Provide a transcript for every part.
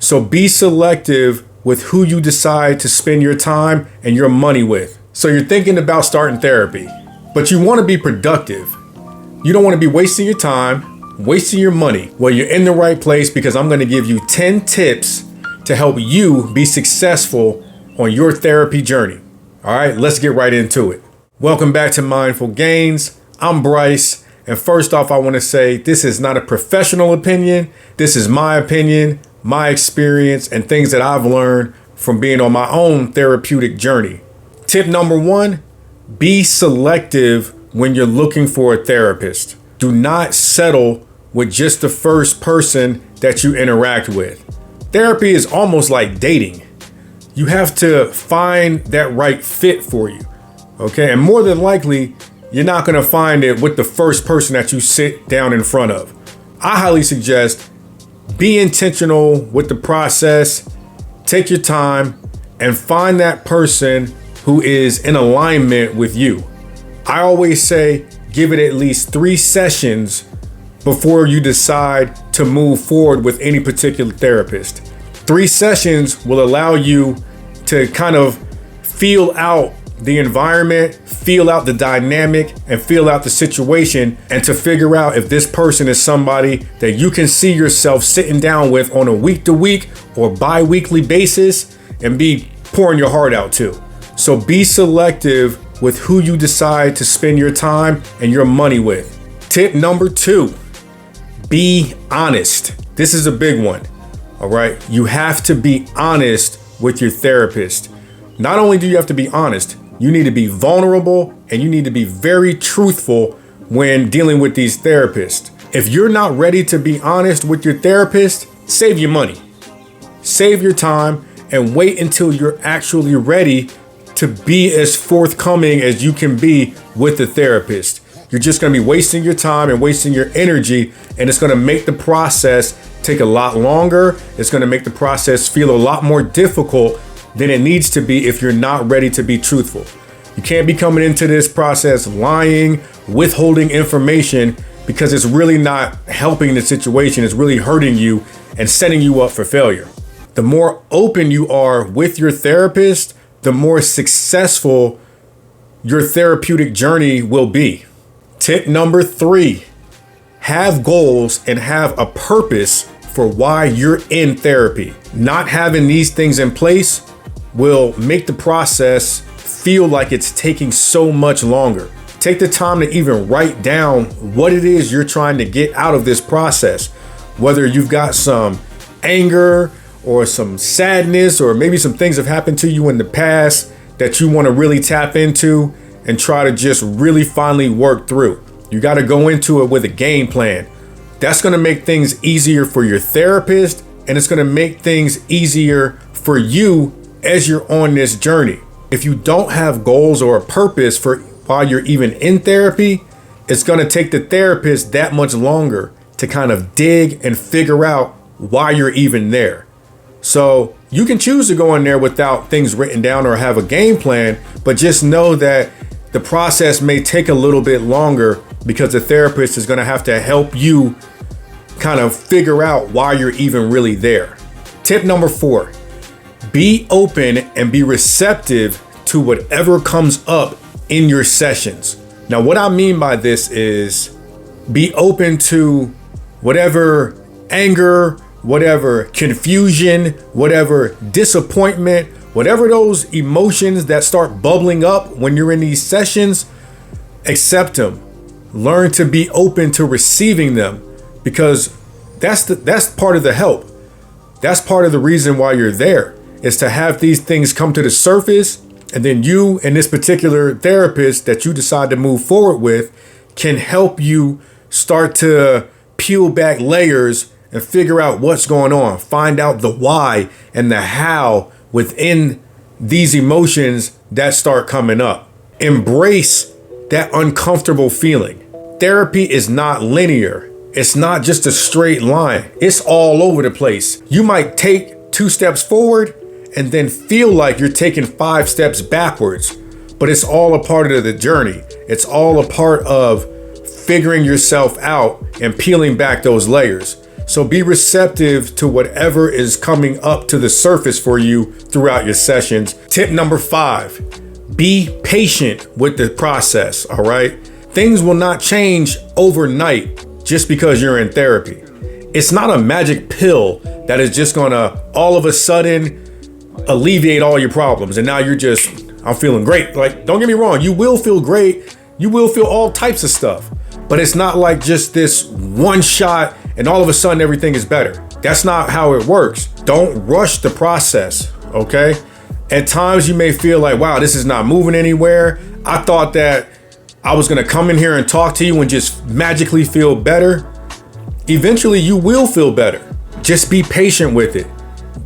So be selective with who you decide to spend your time and your money with. So you're thinking about starting therapy, but you want to be productive. You don't want to be wasting your time, wasting your money. Well, you're in the right place, because I'm going to give you 10 tips to help you be successful on your therapy journey. All right, let's get right into it. Welcome back to Mindful Gains. I'm Bryce. And first off, I want to say this is not a professional opinion. This is my opinion, my experience, and things that I've learned from being on my own therapeutic journey. Tip number 1, be selective when you're looking for a therapist. Do not settle with just the first person that you interact with. Therapy is almost like dating. You have to find that right fit for you. Okay, and more than likely, you're not going to find it with the first person that you sit down in front of. I highly suggest be intentional with the process, take your time, and find that person who is in alignment with you. I always say give it at least 3 sessions before you decide to move forward with any particular therapist. 3 sessions will allow you to kind of feel out the environment, feel out the dynamic, and feel out the situation, and to figure out if this person is somebody that you can see yourself sitting down with on a week-to-week or bi-weekly basis and be pouring your heart out to. So be selective with who you decide to spend your time and your money with. Tip number 2, be honest. This is a big one. All right. You have to be honest with your therapist. Not only do you have to be honest, you need to be vulnerable, and you need to be very truthful when dealing with these therapists. If you're not ready to be honest with your therapist, save your money, save your time, and wait until you're actually ready to be as forthcoming as you can be with the therapist. You're just going to be wasting your time and wasting your energy, and it's going to make the process take a lot longer. It's going to make the process feel a lot more difficult than it needs to be if you're not ready to be truthful. You can't be coming into this process lying, withholding information, because it's really not helping the situation. It's really hurting you and setting you up for failure. The more open you are with your therapist, the more successful your therapeutic journey will be. Tip number 3, have goals and have a purpose for why you're in therapy. Not having these things in place will make the process feel like it's taking so much longer. Take the time to even write down what it is you're trying to get out of this process. Whether you've got some anger or some sadness, or maybe some things have happened to you in the past that you want to really tap into and try to just really finally work through. You got to go into it with a game plan. That's going to make things easier for your therapist, and it's going to make things easier for you as you're on this journey. If you don't have goals or a purpose for while you're even in therapy, it's going to take the therapist that much longer to kind of dig and figure out why you're even there. So you can choose to go in there without things written down or have a game plan, but just know that the process may take a little bit longer because the therapist is going to have to help you kind of figure out why you're even really there. Tip number 4, be open and be receptive to whatever comes up in your sessions. Now, what I mean by this is be open to whatever anger, whatever confusion, whatever disappointment, whatever those emotions that start bubbling up when you're in these sessions. Accept them. Learn to be open to receiving them, because that's part of the help. That's part of the reason why you're there, is to have these things come to the surface, and then you and this particular therapist that you decide to move forward with can help you start to peel back layers and figure out what's going on. Find out the why and the how within these emotions that start coming up. Embrace that uncomfortable feeling. Therapy is not linear. It's not just a straight line. It's all over the place. You might take 2 steps forward and then feel like you're taking 5 steps backwards, but it's all a part of the journey. It's all a part of figuring yourself out and peeling back those layers. So be receptive to whatever is coming up to the surface for you throughout your sessions. Tip number 5, be patient with the process, all right? Things will not change overnight just because you're in therapy. It's not a magic pill that is just gonna all of a sudden alleviate all your problems. And now I'm feeling great. Like, don't get me wrong, you will feel great. You will feel all types of stuff, but it's not like just this one shot and all of a sudden everything is better. That's not how it works. Don't rush the process, okay? At times you may feel like, wow, this is not moving anywhere. I thought that I was gonna come in here and talk to you and just magically feel better. Eventually you will feel better. Just be patient with it.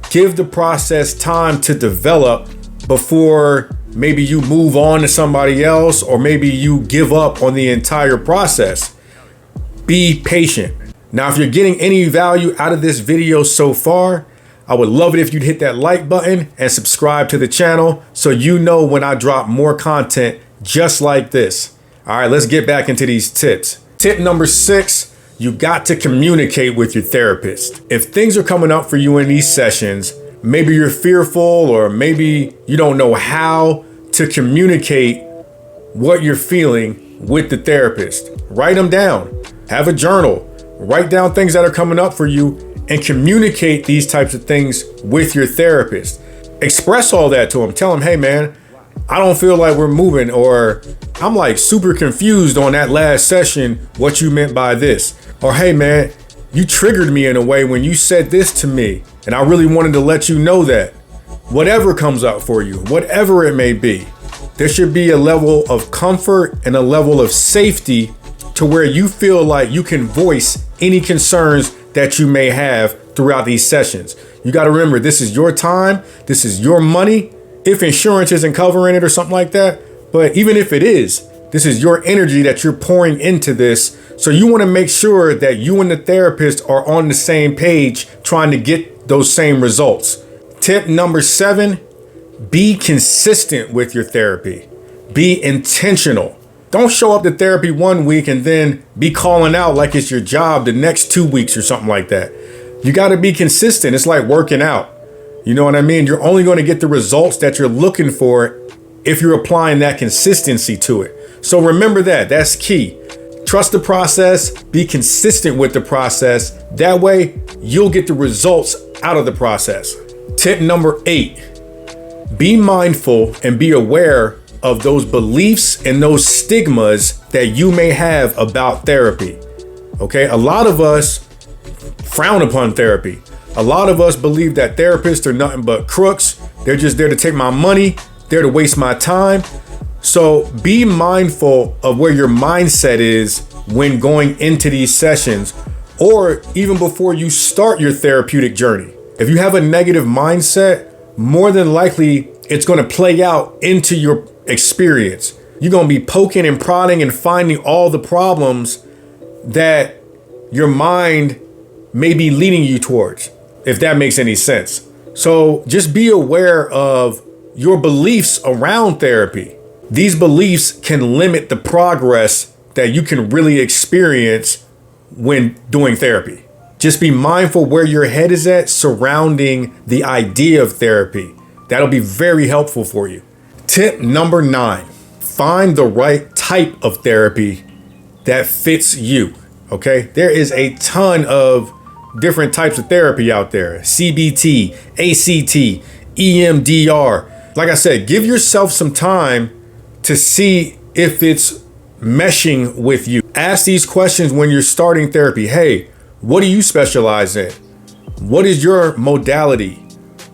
Give the process time to develop before maybe you move on to somebody else, or maybe you give up on the entire process. Be patient. Now, if you're getting any value out of this video so far, I would love it if you'd hit that like button and subscribe to the channel so you know when I drop more content just like this. All right, let's get back into these tips. Tip number 6, you got to communicate with your therapist. If things are coming up for you in these sessions, maybe you're fearful, or maybe you don't know how to communicate what you're feeling with the therapist. Write them down. Have a journal. Write down things that are coming up for you and communicate these types of things with your therapist. Express all that to them. Tell them, hey man, I don't feel like we're moving, or I'm like super confused on that last session, what you meant by this. Or hey man, you triggered me in a way when you said this to me, and I really wanted to let you know that. Whatever comes up for you, whatever it may be, there should be a level of comfort and a level of safety to where you feel like you can voice any concerns that you may have throughout these sessions. You got to remember, this is your time. This is your money. If insurance isn't covering it or something like that, but even if it is, this is your energy that you're pouring into this. So you want to make sure that you and the therapist are on the same page trying to get those same results. Tip number 7, be consistent with your therapy. Be intentional. Don't show up to therapy one week and then be calling out like it's your job the next 2 weeks or something like that. You got to be consistent. It's like working out. You know what I mean? You're only going to get the results that you're looking for if you're applying that consistency to it. So remember that. That's key. Trust the process. Be consistent with the process. That way, you'll get the results out of the process. Tip number 8, be mindful and be aware of those beliefs and those stigmas that you may have about therapy. Okay, a lot of us frown upon therapy. A lot of us believe that therapists are nothing but crooks. They're just there to take my money, there to waste my time. So be mindful of where your mindset is when going into these sessions, or even before you start your therapeutic journey. If you have a negative mindset, more than likely it's going to play out into your experience. You're going to be poking and prodding and finding all the problems that your mind may be leading you towards, if that makes any sense. So just be aware of your beliefs around therapy. These beliefs can limit the progress that you can really experience when doing therapy. Just be mindful where your head is at surrounding the idea of therapy. That'll be very helpful for you. Tip number 9, find the right type of therapy that fits you. Okay, there is a ton of different types of therapy out there. CBT, ACT, EMDR. Like I said, give yourself some time to see if it's meshing with you. Ask these questions when you're starting therapy. Hey, what do you specialize in? What is your modality?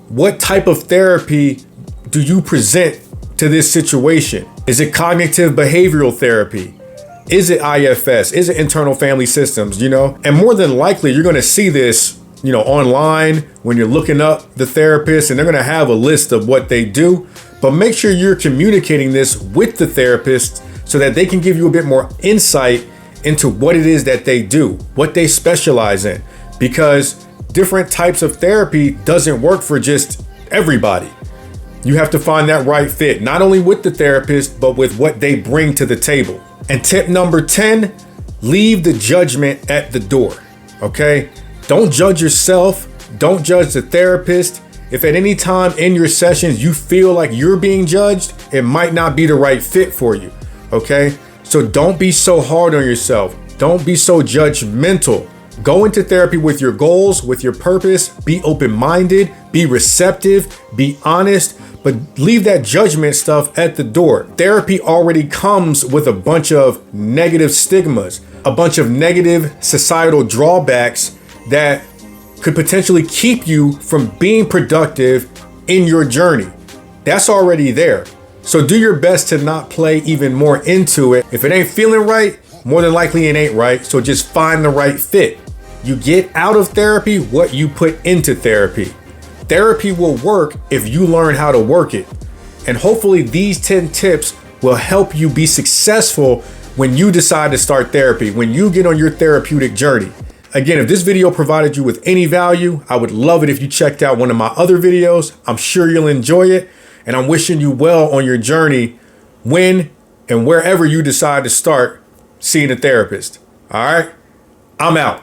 What type of therapy do you present to this situation? Is it cognitive behavioral therapy? Is it IFS? Is it internal family systems, And more than likely, you're going to see this, online when you're looking up the therapist, and they're going to have a list of what they do. But make sure you're communicating this with the therapist so that they can give you a bit more insight into what it is that they do, what they specialize in, because different types of therapy doesn't work for just everybody. You have to find that right fit, not only with the therapist, but with what they bring to the table. And tip number 10, leave the judgment at the door. Okay. Don't judge yourself. Don't judge the therapist. If at any time in your sessions you feel like you're being judged, it might not be the right fit for you. Okay? So don't be so hard on yourself. Don't be so judgmental. Go into therapy with your goals, with your purpose. Be open-minded, be receptive, be honest, but leave that judgment stuff at the door. Therapy already comes with a bunch of negative stigmas, a bunch of negative societal drawbacks that could potentially keep you from being productive in your journey. That's already there. So do your best to not play even more into it. If it ain't feeling right, more than likely it ain't right. So just find the right fit. You get out of therapy what you put into therapy. Therapy will work if you learn how to work it. And hopefully these 10 tips will help you be successful when you decide to start therapy, when you get on your therapeutic journey. Again, if this video provided you with any value, I would love it if you checked out one of my other videos. I'm sure you'll enjoy it. And I'm wishing you well on your journey when and wherever you decide to start seeing a therapist. All right, I'm out.